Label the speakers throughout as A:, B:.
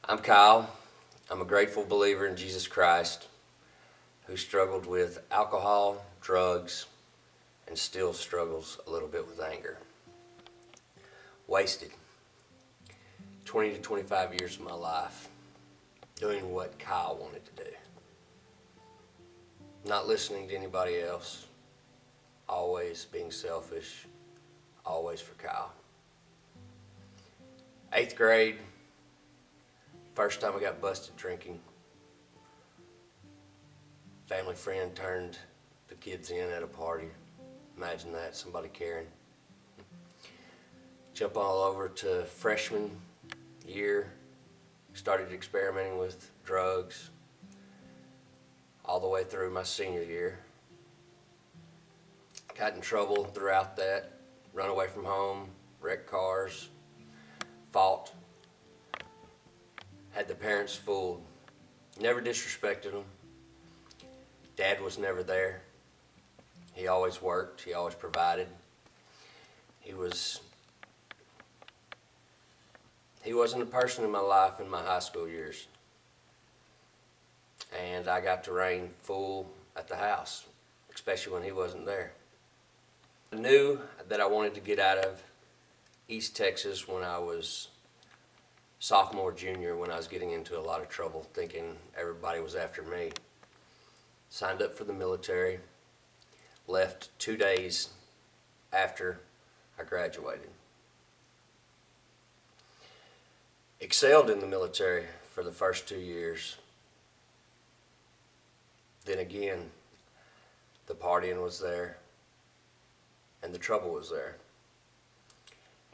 A: I'm Kyle. I'm a grateful believer in Jesus Christ who struggled with alcohol, drugs, and still struggles a little bit with anger. Wasted 20 to 25 years of my life doing what Kyle wanted to do. Not listening to anybody else, always being selfish, always for Kyle. 8th grade, first time I got busted drinking. Family friend turned the kids in at a party. Imagine that, somebody caring. Jump all over to freshman year, started experimenting with drugs all the way through my senior year. Got in trouble throughout that, run away from home, wrecked cars, fought, had the parents fooled, never disrespected them. Dad was never there. He always worked, he always provided. He wasn't a person in my life in my high school years. And I got to reign full at the house, especially when he wasn't there. I knew that I wanted to get out of East Texas when I was sophomore, junior, when I was getting into a lot of trouble, thinking everybody was after me. Signed up for the military, left 2 days after I graduated. Excelled in the military for the first 2 years. Then again, the partying was there and the trouble was there,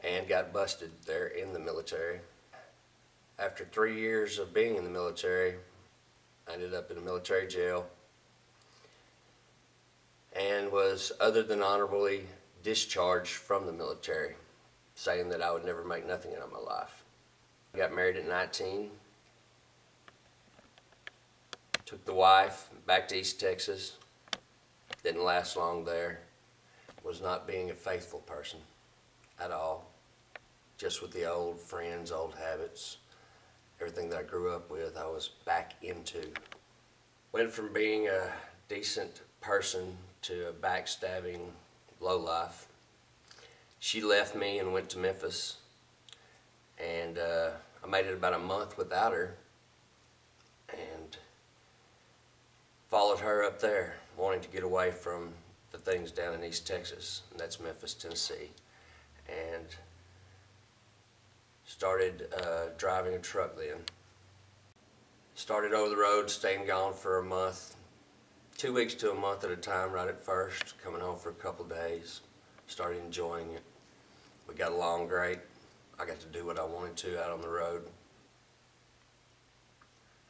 A: and got busted there in the military. After 3 years of being in the military, I ended up in a military jail and was other than honorably discharged from the military, saying that I would never make nothing out of my life. I got married at 19, took the wife back to East Texas, didn't last long there, was not being a faithful person at all, just with the old friends, old habits, everything that I grew up with, I was back into. Went from being a decent person to a backstabbing lowlife. She left me and went to Memphis, and I made it about a month without her and followed her up there, wanting to get away from the things down in East Texas, and that's Memphis, Tennessee, and started driving a truck then. Started over the road, staying gone for a month, 2 weeks to a month at a time right at first, coming home for a couple days, started enjoying it. We got along great. I got to do what I wanted to out on the road.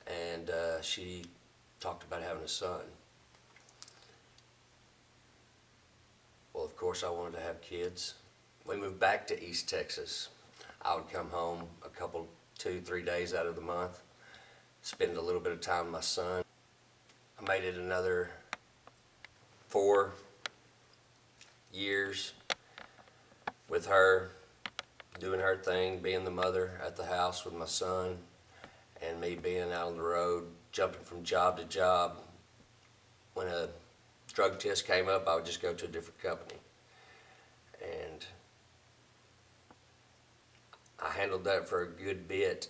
A: And she talked about having a son. Well, of course I wanted to have kids. We moved back to East Texas. I would come home a couple, 2-3 days out of the month, spend a little bit of time with my son. I made it another 4 years with her, doing her thing, being the mother at the house with my son, and me being out on the road, jumping from job to job. When a drug test came up, I would just go to a different company. And I handled that for a good bit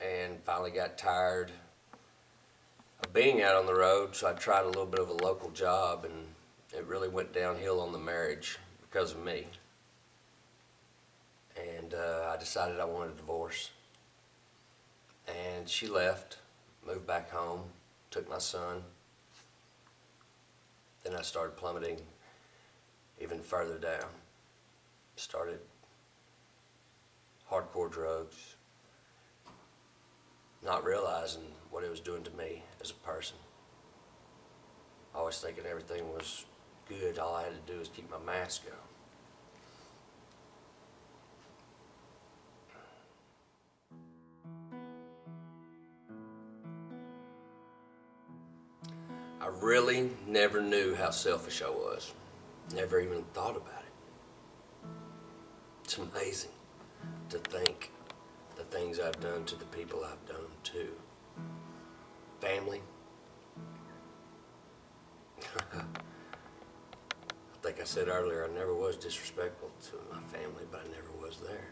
A: and finally got tired of being out on the road, so I tried a little bit of a local job, and it really went downhill on the marriage because of me. And I decided I wanted a divorce. And she left, moved back home, took my son. Then I started plummeting even further down. Started hardcore drugs, not realizing what it was doing to me as a person. Always thinking everything was good, all I had to do was keep my mask on. I really never knew how selfish I was. Never even thought about it. It's amazing to think the things things I've done to the people I've done them to. Family. I think I said earlier, I never was disrespectful to my family, but I never was there.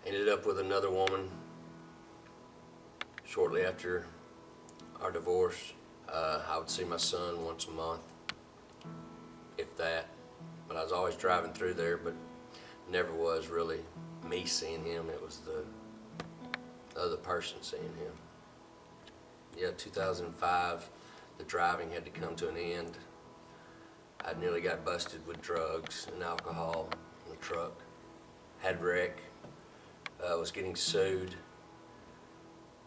A: Ended up with another woman shortly after our divorce. I would see my son once a month, if that. But I was always driving through there, but never was really me seeing him. It was the other person seeing him. Yeah, 2005, the driving had to come to an end. I nearly got busted with drugs and alcohol in the truck. Had wreck. Was getting sued.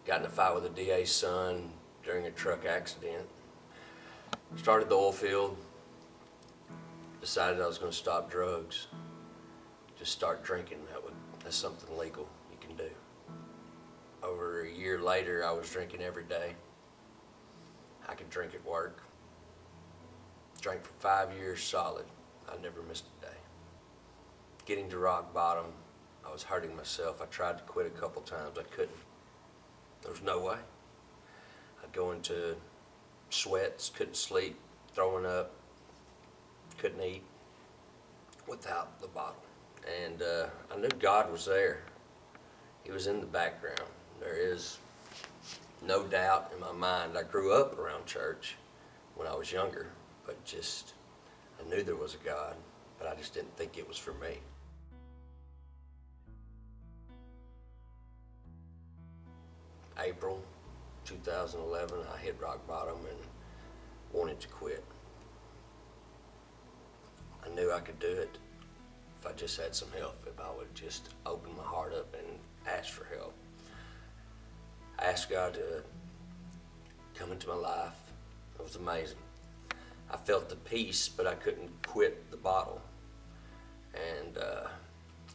A: Got in a fight with a DA's son during a truck accident. Started the oil field. Decided I was going to stop drugs. Just start drinking. That's something legal you can do. Over a year later, I was drinking every day. I could drink at work. Drank for 5 years solid. I never missed a day. Getting to rock bottom, I was hurting myself. I tried to quit a couple times. I couldn't. There was no way. I'd go into sweats, couldn't sleep, throwing up, couldn't eat without the bottle. And I knew God was there. He was in the background. There is no doubt in my mind. I grew up around church when I was younger, but I knew there was a God, but I just didn't think it was for me. April 2011, I hit rock bottom and wanted to quit. I knew I could do it if I just had some help, if I would just open my heart up and ask for help. I asked God to come into my life. It was amazing. I felt the peace, but I couldn't quit the bottle. And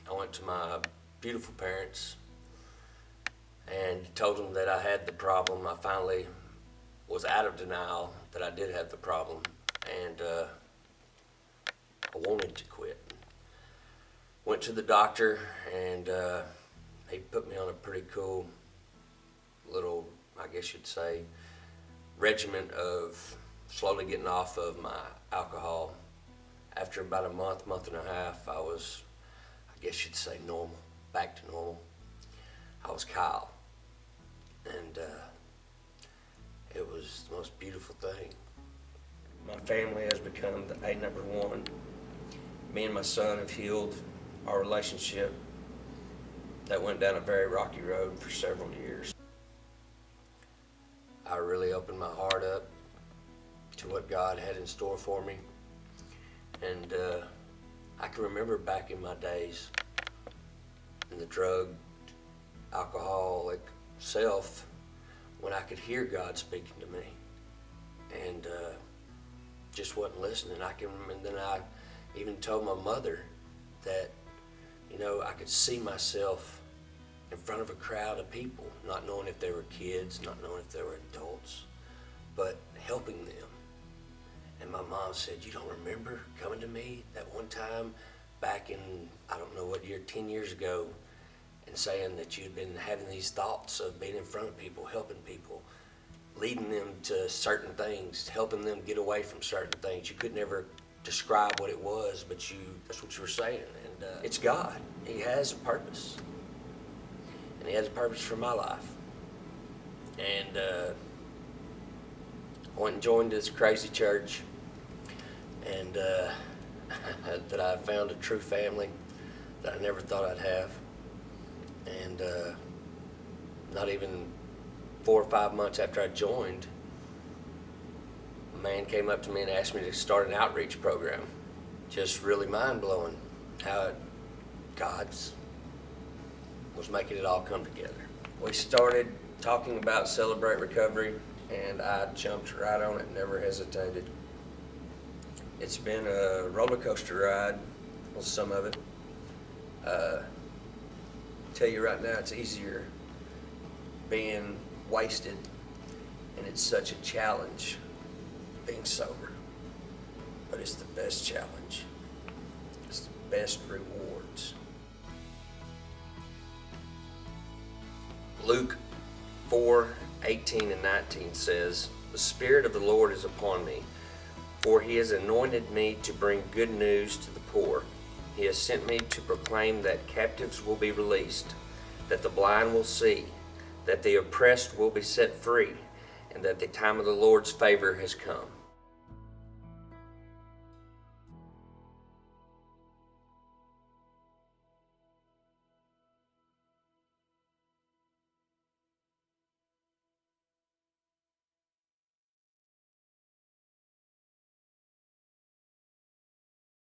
A: I went to my beautiful parents and told them that I had the problem. I finally was out of denial that I did have the problem, and I wanted to quit. Went to the doctor, and he put me on a pretty cool little, I guess you'd say, regimen of slowly getting off of my alcohol. After about a month and a half, I was, I guess you'd say, normal, back to normal. I was Kyle, and it was the most beautiful thing. My family has become the number one. Me and my son have healed our relationship that went down a very rocky road for several years. I really opened my heart up to what God had in store for me. And I can remember back in my days in the drug, alcoholic self, when I could hear God speaking to me and just wasn't listening. And then I even told my mother that, you know, I could see myself in front of a crowd of people, not knowing if they were kids, not knowing if they were adults, but helping them. And my mom said, "You don't remember coming to me that one time back in, I don't know what year, 10 years ago, and saying that you'd been having these thoughts of being in front of people, helping people, leading them to certain things, helping them get away from certain things. You could never describe what it was, but that's what you were saying." And it's God. He has a purpose. And he has a purpose for my life. And I went and joined this crazy church, and that I found a true family that I never thought I'd have. And not even 4 or 5 months after I joined, a man came up to me and asked me to start an outreach program. Just really mind-blowing how God's was making it all come together. We started talking about Celebrate Recovery, and I jumped right on it, never hesitated. It's been a roller coaster ride on some of it. Tell you right now, it's easier being wasted, and it's such a challenge being sober, but it's the best challenge. It's the best rewards. Luke 4:18 and 19 says, "The Spirit of the Lord is upon me, for he has anointed me to bring good news to the poor. He has sent me to proclaim that captives will be released, that the blind will see, that the oppressed will be set free, and that the time of the Lord's favor has come."